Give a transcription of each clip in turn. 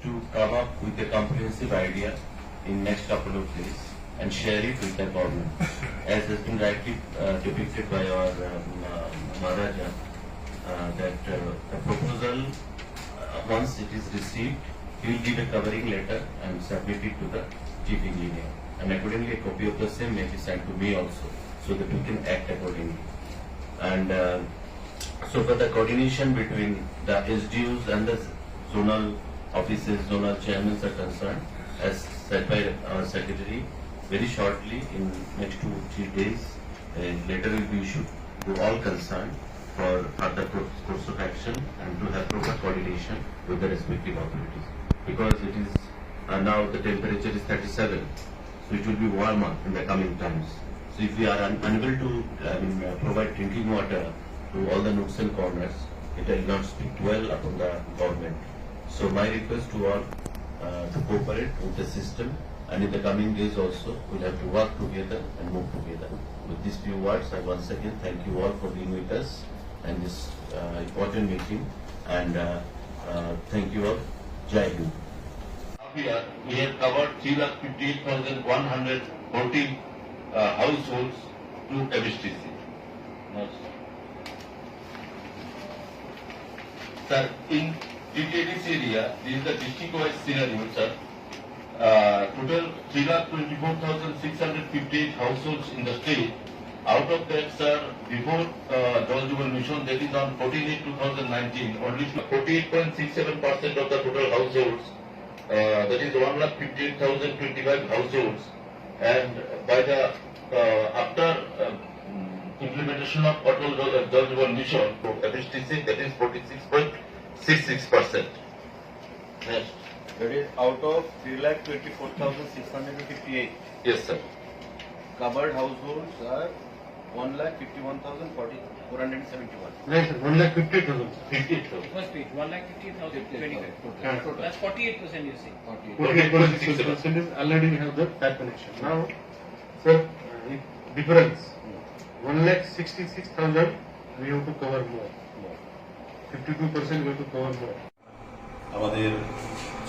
to come up with a comprehensive idea in next couple of days and share it with the government. As has been rightly depicted by our Maharaja, that the proposal, once it is received, he will give a covering letter and submit it to the chief engineer. And accordingly, a copy of the same may be sent to me also, so that we can act accordingly. And so for the coordination between the SDUs and the zonal offices, zonal chairmen are concerned, as said by our secretary, very shortly in next 2 or 3 days, a letter will be issued to all concerned for further course of action and to have proper coordination with the respective authorities. Because it is now the temperature is 37, so it will be warmer in the coming times. So if we are unable to provide drinking water to all the nooks and corners, it will not speak well upon the government. So my request to all to cooperate with the system, and in the coming days also we'll have to work together and move together. With these few words, I once again thank you all for being with us and this important meeting, and thank you all. Jai Hind. We have covered 358,114 households to FSTC. Sir, in TTDC area, this is the district-wise scenario, sir. Total 3,24,658 households in the state. Out of that, sir, before Jal Jeevan Mission, that is on 14/8/2019, only 48.67% of the total households, that is 1,58,025 households, and by the after implementation of Atal Jal Jeevan Mission, FSTC, that is 46.66%. Yes. That is out of 3,24,658. Yes, sir. Covered households are 1,51,471. Right, sir. 1,50,000. 58,000. Must be 1,50,025. That's 48% you say. 48% is already we have the tap connection. Now, sir, difference 1,66,000 we have to cover more. 52% we have to cover more. আমাদের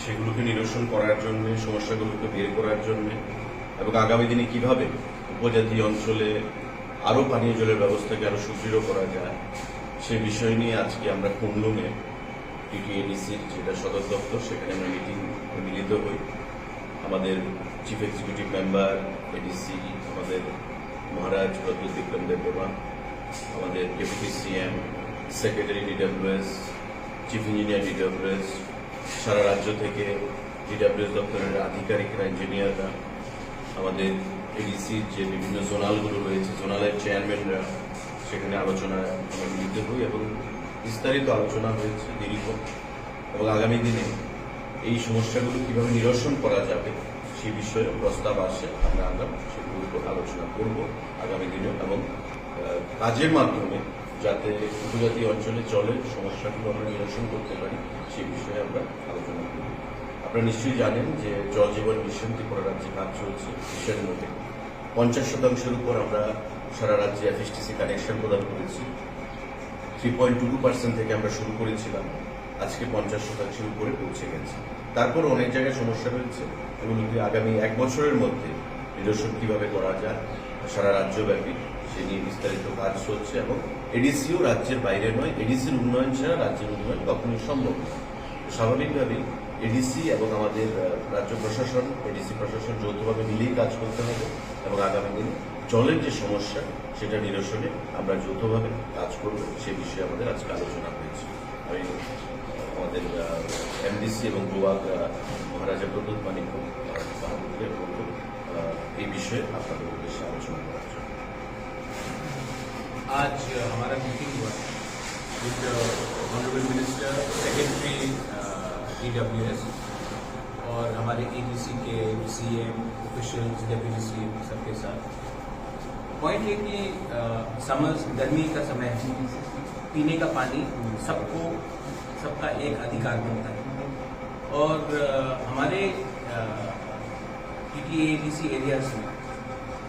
সেগুলোকে নিরসন করার জন্য, সমস্যাগুলোকে বের করার জন্য এবং আগামী দিনে কিভাবে উপজাতি অঞ্চলে আরও পানীয় জলের ব্যবস্থাকে আরও সুদৃঢ় করা যায় সে বিষয় নিয়ে আজকে আমরা কুমলুঙে টিটিএডিসির যেটা সদর দপ্তর সেখানে আমরা মিলিত হই। আমাদের চিফ এক্সিকিউটিভ মেম্বার এডিসি, আমাদের মহারাজ প্রদ্যুৎ বিক্রম দেববর্মা, আমাদের deputy CM, secretary DWS, chief engineer DWS, সারা রাজ্য থেকে ডিডব্লিউএস দপ্তরের আধিকারিকরা, ইঞ্জিনিয়াররা, আমাদের এডিসির যে বিভিন্ন জোনালগুলো রয়েছে, জোনালের চেয়ারম্যানরা, সেখানে আলোচনায় আমরা মিলিত হই এবং বিস্তারিত আলোচনা হয়েছে দীর্ঘ, এবং আগামী দিনে এই সমস্যাগুলো কীভাবে নিরসন করা যাবে সেই বিষয়ে প্রস্তাব আসে। আমরা সেগুলোর উপর আলোচনা করব আগামী দিনে এবং কাজের মাধ্যমে যাতে উপজাতি অঞ্চলে জলের সমস্যাগুলো আমরা নিরসন করতে পারি সেই বিষয়ে আমরা আলোচনা করব। আপনারা নিশ্চয়ই জানেন যে জল জীবন মিশন ত্রিপুরা রাজ্যে কাজ চলছে। মিশনের মধ্যে 50% উপর আমরা সারা রাজ্যে এফএসটিসি কানেকশন প্রদান করেছি। 3.22% থেকে আমরা শুরু করেছিলাম, আজকে 50% উপরে পৌঁছে গেছে। তারপর অনেক জায়গায় সমস্যা রয়েছে, এগুলোকে আগামী 1 বছরের মধ্যে নিরসন কিভাবে করা যায় সারা রাজ্যব্যাপী সে নিয়ে বিস্তারিত কাজ চলছে এবং এডিসিও রাজ্যের বাইরে নয়। এডিসির উন্নয়ন ছাড়া রাজ্যের উন্নয়ন কখনোই সম্ভব নয়। স্বাভাবিকভাবেই এডিসি এবং আমাদের রাজ্য প্রশাসন, এডিসি প্রশাসন যৌথভাবে মিলেই কাজ করতে হবে এবং আগামী দিনে জলের যে সমস্যা সেটা নিরসনে আমরা যৌথভাবে কাজ করব সে বিষয়ে আমাদের আজকে আলোচনা হয়েছে। আমি আমাদের এমডিসি এবং গোয়াগ মহারাজা প্রদ্যুৎ মানিক্য বাহাদুরকে বলব এই বিষয়ে আপনাদের উদ্দেশ্যে আলোচনা করার জন্য। आज हमारा मीटिंग हुआ with honourable minister, secretary DWS और हमारे एडीसी के सीएम, ऑफिशियल्स, डेप्यूटी सीएम सबके साथ। पॉइंट ये कि समर्स गर्मी का समय है, पीने का पानी सबका एक अधिकार बनता है और हमारे TTADC एरियाज में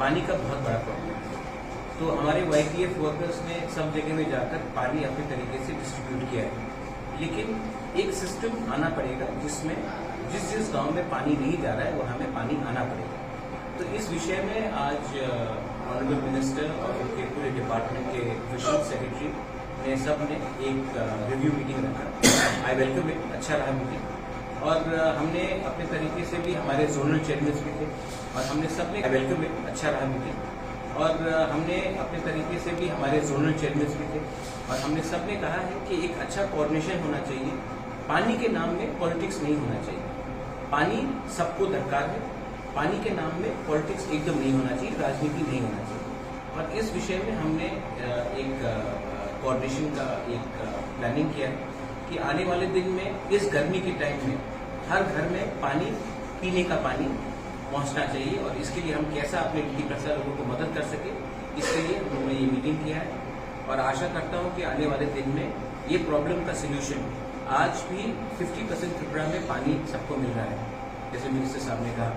पानी का बहुत बड़ा प्रॉब्लम है। तो हमारे YPF वर्कर्स ने सब जगह में जाकर पानी अपने तरीके से डिस्ट्रीब्यूट किया है, लेकिन एक सिस्टम आना पड़ेगा जिसमें जिस गांव में पानी नहीं जा रहा है वहां में पानी आना पड़ेगा। तो इस विषय में आज ऑनरेबल मिनिस्टर और उनके पूरे डिपार्टमेंट के ऑफिशियल सेक्रेटरी ने सब ने एक रिव्यू मीटिंग रखा। आई वेलकम इट, अच्छा रहा मीटिंग। और हमने अपने तरीके से भी, हमारे जोनल चेयरमैन भी थे और हमने सब ने वेलकम इट, अच्छा रहा मीटिंग। और हमने अपने तरीके से भी, हमारे जोनल चेयरमैन भी थे और हमने सब ने कहा है कि एक अच्छा कोऑर्डिनेशन होना चाहिए। पानी के नाम में पॉलिटिक्स नहीं होना चाहिए। पानी सबको दरकार है, पानी के नाम में पॉलिटिक्स एकदम नहीं होना चाहिए, राजनीति नहीं होना चाहिए। और इस विषय में हमने एक कोऑर्डिनेशन का एक प्लानिंग किया है कि आने वाले दिन में इस गर्मी के टाइम में हर घर में पानी, पीने का पानी पहुंचना चाहिए और इसके लिए हम कैसा अपने डी प्रसाद लोगों को मदद कर सके, इसके लिए हम लोगों ने ये मीटिंग किया है। और आशा करता हूं कि आने वाले दिन में ये प्रॉब्लम का सोल्यूशन, आज भी 50% त्रिपुरा में पानी सबको मिल रहा है जैसे मिनिस्टर साहब ने कहा,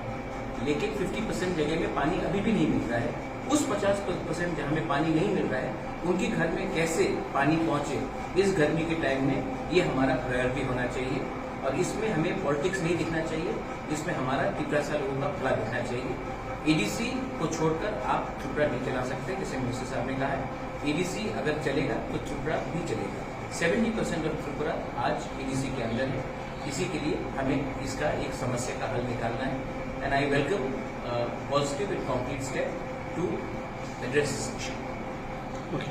लेकिन 50% जगह में पानी अभी भी नहीं मिल रहा है। उस 50% जहाँ में पानी नहीं मिल रहा है उनके घर में कैसे पानी पहुंचे इस गर्मी के टाइम में, ये हमारा प्रायोरिटी होना चाहिए। और इसमें हमें पॉलिटिक्स नहीं दिखना चाहिए, इसमें हमारा त्रिपुरा से लोगों का भला दिखना चाहिए। एडीसी को छोड़कर आप त्रिपुरा नहीं चला सकते, जैसे मिनिस्टर साहब ने कहा है। एडीसी अगर चलेगा तो त्रिपुरा भी चलेगा। 70% ऑफ त्रिपुरा आज एडीसी के अंदर है। इसी के लिए हमें इसका एक समस्या का हल निकालना है। And I welcome positive and concrete step to address this issue. Okay,